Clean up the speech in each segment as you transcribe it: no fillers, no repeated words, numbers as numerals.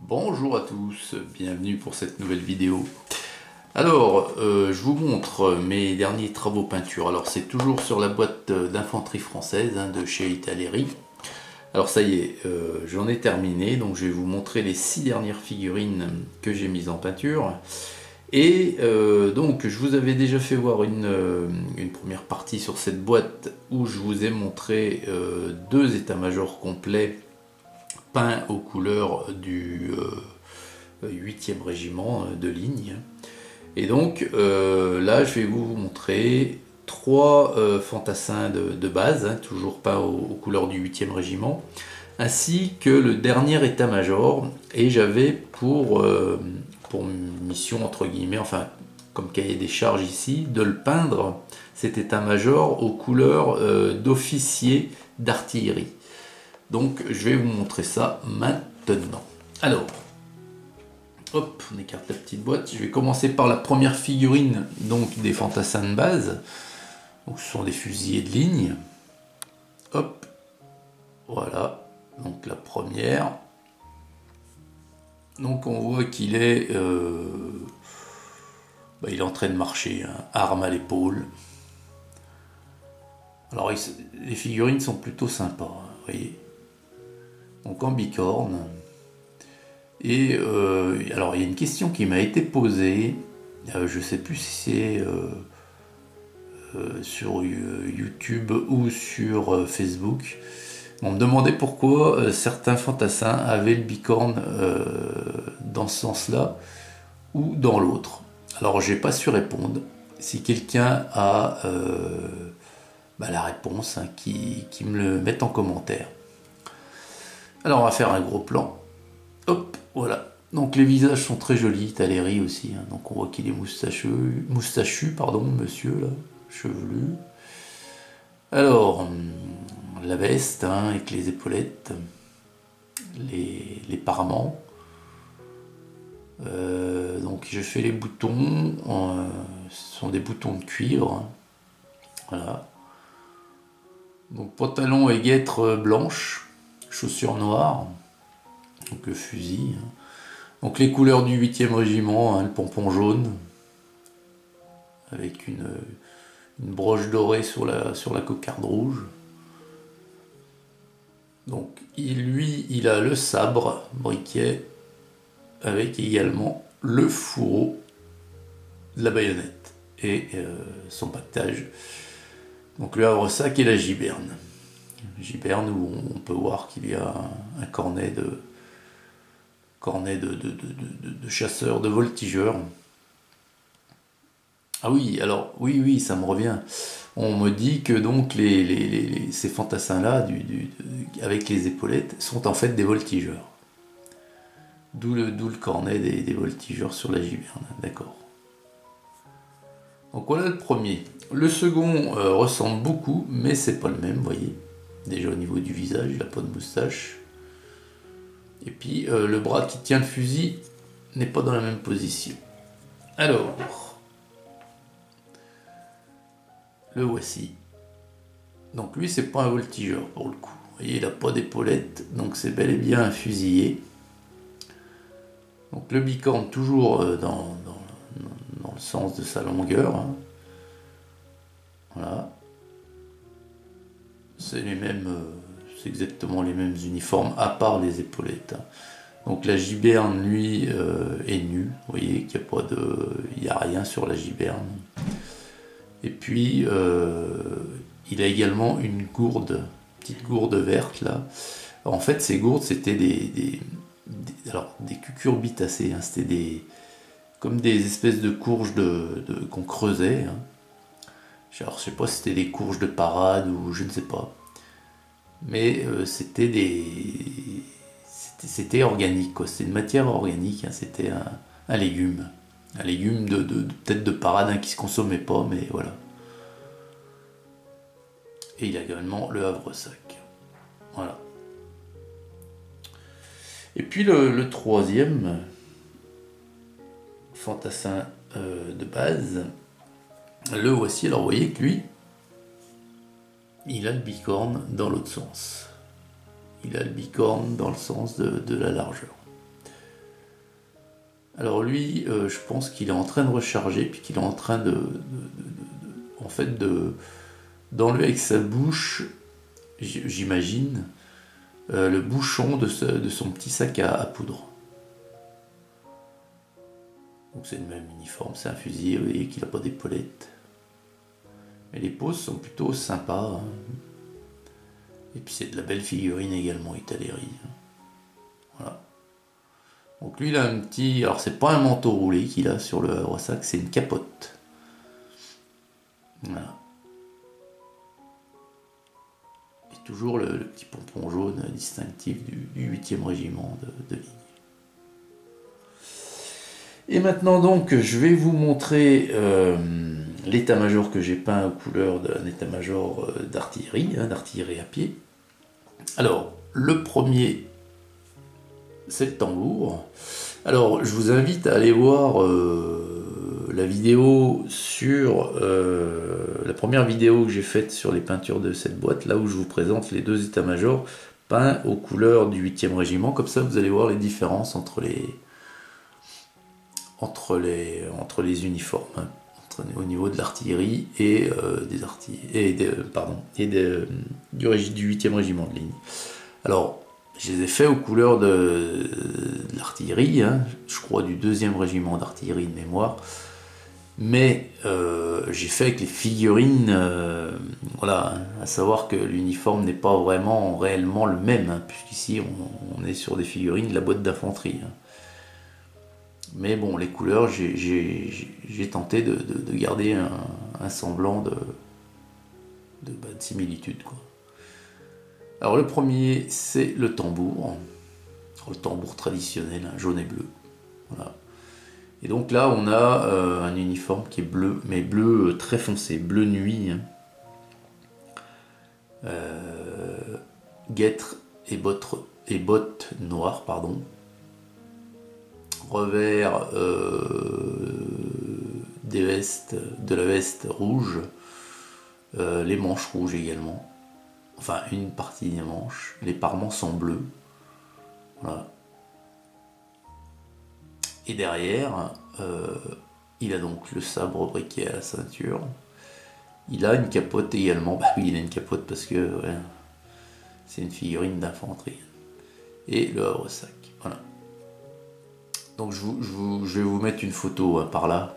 Bonjour à tous, bienvenue pour cette nouvelle vidéo. Alors, je vous montre mes derniers travaux peinture. Alors, c'est toujours sur la boîte d'infanterie française de chez Italeri. Alors, ça y est, j'en ai terminé. Donc, je vais vous montrer les 6 dernières figurines que j'ai mises en peinture. Et donc, je vous avais déjà fait voir une première partie sur cette boîte où je vous ai montré 2 états-majors complets peints aux couleurs du 8e régiment de ligne. Et donc là je vais vous montrer 3 fantassins de base, toujours peints aux couleurs du 8e régiment, ainsi que le dernier état-major. Et j'avais pour mission, entre guillemets, enfin comme cahier des charges ici, de le peindre, cet état-major, aux couleurs d'officier d'artillerie. Donc je vais vous montrer ça maintenant. Alors, hop, on écarte la petite boîte. Je vais commencer par la première figurine, donc des fantassins de base. Donc ce sont des fusiliers de ligne. Hop, voilà. Donc la première. Donc on voit qu'il est, il est en train de marcher, arme à l'épaule. Alors les figurines sont plutôt sympas, vous voyez. Donc en bicorne. Et alors il y a une question qui m'a été posée, je ne sais plus si c'est sur YouTube ou sur Facebook. On me demandait pourquoi certains fantassins avaient le bicorne dans ce sens-là ou dans l'autre. Alors j'ai pas su répondre. Si quelqu'un a la réponse, qui me le mette en commentaire. Alors on va faire un gros plan. Hop, voilà. Donc les visages sont très jolis, Italeri aussi. Donc on voit qu'il est moustachu, pardon, monsieur là, chevelu. Alors, la veste avec les épaulettes, les paraments. Donc je fais les boutons, ce sont des boutons de cuivre. Voilà. Donc pantalon et guêtres blanches. Chaussures noires, donc le fusil, donc les couleurs du 8e régiment, le pompon jaune, avec une broche dorée sur la cocarde rouge. Donc il a le sabre briquet, avec également le fourreau de la baïonnette, et son pactage. Donc le havresac et la giberne. Giberne où on peut voir qu'il y a un cornet de chasseurs, de voltigeurs. Ah oui, alors oui, ça me revient. On me dit que donc ces fantassins-là, avec les épaulettes, sont en fait des voltigeurs. D'où le cornet des voltigeurs sur la giberne, d'accord. Donc voilà le premier. Le second ressemble beaucoup, mais c'est pas le même, vous voyez. Déjà au niveau du visage, il n'a pas de moustache. Et puis le bras qui tient le fusil n'est pas dans la même position. Alors, le voici. Donc lui, c'est pas un voltigeur pour le coup. Vous voyez, il n'a pas d'épaulette, donc c'est bel et bien un fusilier. Donc le bicorne toujours dans le sens de sa longueur. Voilà. C'est c'est exactement les mêmes uniformes, à part les épaulettes. Donc la giberne, lui, est nue. Vous voyez qu'il n'y a rien sur la giberne. Et puis, il a également une gourde, petite gourde verte, là. Alors, en fait, ces gourdes, c'était des cucurbitacées. C'était comme des espèces de courges qu'on creusait. Alors, je sais pas si c'était des courges de parade ou je ne sais pas. Mais c'était organique, quoi. C'était une matière organique, c'était un légume. Un légume peut-être de parade qui se consommait pas, mais voilà. Et il y a également le havresac. Voilà. Et puis le troisième fantassin de base, le voici. Alors vous voyez que lui, il a le bicorne dans l'autre sens. Il a le bicorne dans le sens de la largeur. Alors lui, je pense qu'il est en train de recharger, puis qu'il est en train en fait d'enlever avec sa bouche, j'imagine, le bouchon de son petit sac à poudre. Donc c'est le même uniforme, c'est un fusil, vous voyez qu'il n'a pas d'épaulettes. Mais les poses sont plutôt sympas. Hein. Et puis c'est de la belle figurine également, Italeri. Voilà. Donc lui il a un petit... Alors c'est pas un manteau roulé qu'il a sur le havre-sac, c'est une capote. Voilà. Et toujours le petit pompon jaune distinctif du 8e régiment de ligne. Et maintenant donc je vais vous montrer l'état-major que j'ai peint aux couleurs d'un état-major d'artillerie, hein, d'artillerie à pied. Alors le premier c'est le tambour. Alors je vous invite à aller voir la vidéo sur la première vidéo que j'ai faite sur les peintures de cette boîte, là où je vous présente les deux états-majors peints aux couleurs du 8e régiment. Comme ça vous allez voir les différences entre les uniformes, hein, au niveau de l'artillerie et du 8e régiment de ligne. Alors, je les ai fait aux couleurs de l'artillerie, hein, je crois du 2e régiment d'artillerie de mémoire, mais j'ai fait avec les figurines, voilà, hein, à savoir que l'uniforme n'est pas réellement le même, hein, puisqu'ici on est sur des figurines de la boîte d'infanterie. Hein. Mais bon, les couleurs, j'ai tenté de garder un semblant de similitude, quoi. Alors le premier, c'est le tambour traditionnel, hein, jaune et bleu. Voilà. Et donc là, on a un uniforme qui est bleu, mais bleu très foncé, bleu nuit. Hein. Guêtre et bottes noires, pardon. Revers de la veste rouge, les manches rouges également, enfin une partie des manches, les parements sont bleus, voilà. Et derrière, il a donc le sabre briquet à la ceinture, il a une capote également, bah oui il a une capote parce que ouais, c'est une figurine d'infanterie, et le havre-sac, voilà. Donc je vais vous mettre une photo par là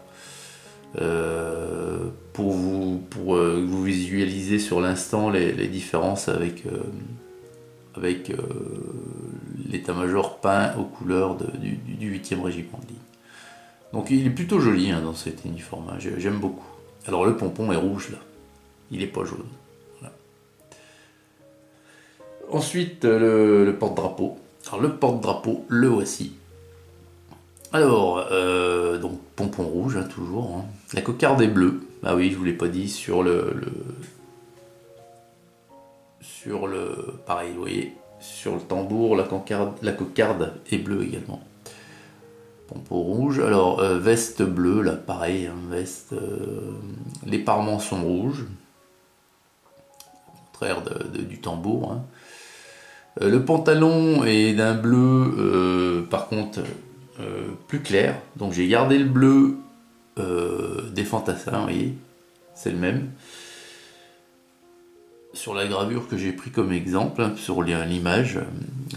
pour que vous visualisez sur l'instant les différences avec l'état-major peint aux couleurs du 8e régiment de ligne. Donc il est plutôt joli, hein, dans cet uniforme, hein, j'aime beaucoup. Alors le pompon est rouge là, il n'est pas jaune. Voilà. Ensuite le porte-drapeau. Alors le porte-drapeau, le voici. Alors, donc pompon rouge, hein, toujours. Hein. La cocarde est bleue. Ah oui, je vous l'ai pas dit, sur pareil, vous voyez, sur le tambour, la cocarde est bleue également. Pompon rouge. Alors, veste bleue, là, pareil, hein, veste. Les parements sont rouges. Au contraire du tambour. Hein. Le pantalon est d'un bleu, par contre, plus clair, donc j'ai gardé le bleu des fantassins, vous voyez, c'est le même. Sur la gravure que j'ai pris comme exemple, hein, sur l'image,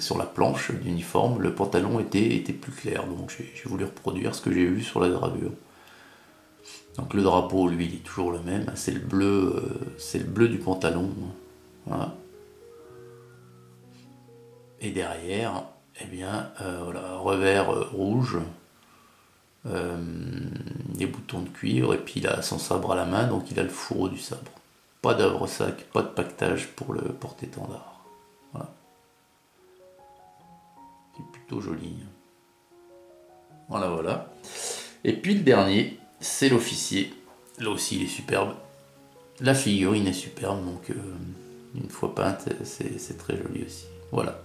sur la planche d'uniforme, le pantalon était plus clair, donc j'ai voulu reproduire ce que j'ai vu sur la gravure. Donc le drapeau, lui, il est toujours le même, c'est le bleu du pantalon, voilà. Et derrière, eh bien, voilà, revers rouge, des boutons de cuivre, et puis il a son sabre à la main, donc il a le fourreau du sabre. Pas d'havre-sac, pas de paquetage pour le porte-étendard. Voilà. C'est plutôt joli. Voilà, voilà. Et puis le dernier, c'est l'officier. Là aussi, il est superbe. La figurine est superbe, donc une fois peinte, c'est très joli aussi. Voilà.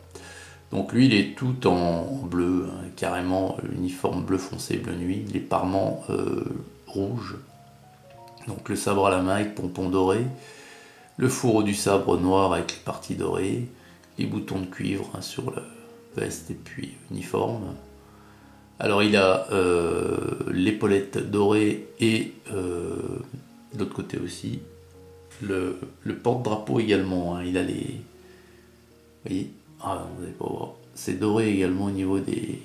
Donc lui il est tout en bleu, hein, carrément uniforme bleu foncé, bleu nuit, les parements rouges, donc le sabre à la main avec pompon doré, le fourreau du sabre noir avec les parties dorées, les boutons de cuivre, hein, sur la veste et puis uniforme, Alors il a l'épaulette dorée et de l'autre côté aussi le porte-drapeau également, hein. Il a les... Vous voyez? Ah non, vous n'allez pas voir. C'est doré également au niveau des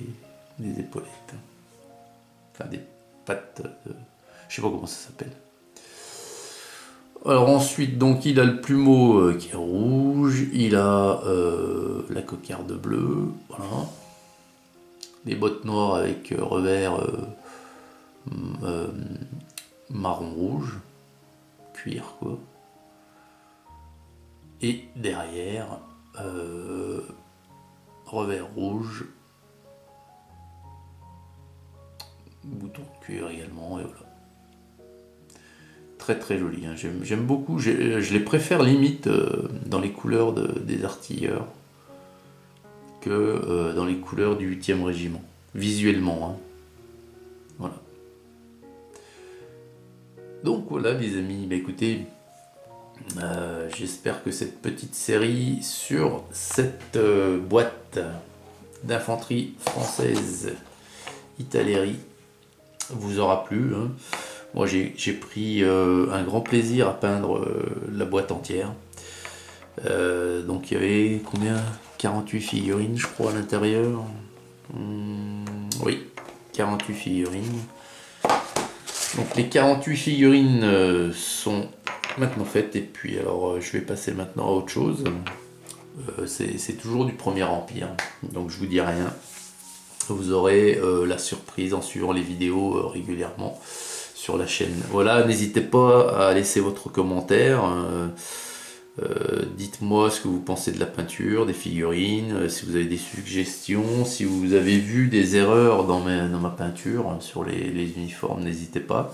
épaulettes. Enfin des pattes de... Je sais pas comment ça s'appelle. Alors ensuite, donc il a le plumeau qui est rouge, il a la cocarde bleue, voilà. Les bottes noires avec revers marron rouge, cuir quoi. Et derrière, revers rouge, bouton de cuir également, et voilà. Très très joli, hein. J'aime beaucoup, je les préfère limite dans les couleurs des artilleurs que dans les couleurs du 8e régiment, visuellement, hein. Voilà. Donc voilà les amis, bah, écoutez, j'espère que cette petite série sur cette boîte d'infanterie française Italeri vous aura plu, hein. Moi j'ai pris un grand plaisir à peindre la boîte entière. Donc il y avait combien? 48 figurines je crois à l'intérieur. Oui, 48 figurines. Donc les 48 figurines sont maintenant faites, et puis alors je vais passer maintenant à autre chose. C'est toujours du Premier Empire, donc je vous dis rien. Vous aurez la surprise en suivant les vidéos régulièrement sur la chaîne. Voilà, n'hésitez pas à laisser votre commentaire. Dites-moi ce que vous pensez de la peinture, des figurines, si vous avez des suggestions, si vous avez vu des erreurs dans ma peinture, hein, sur les uniformes, n'hésitez pas.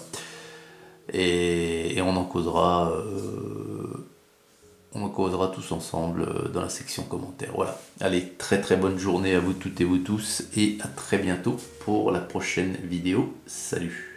Et on en causera tous ensemble dans la section commentaires. Voilà. Allez, très très bonne journée à vous toutes et vous tous, et à très bientôt pour la prochaine vidéo. Salut!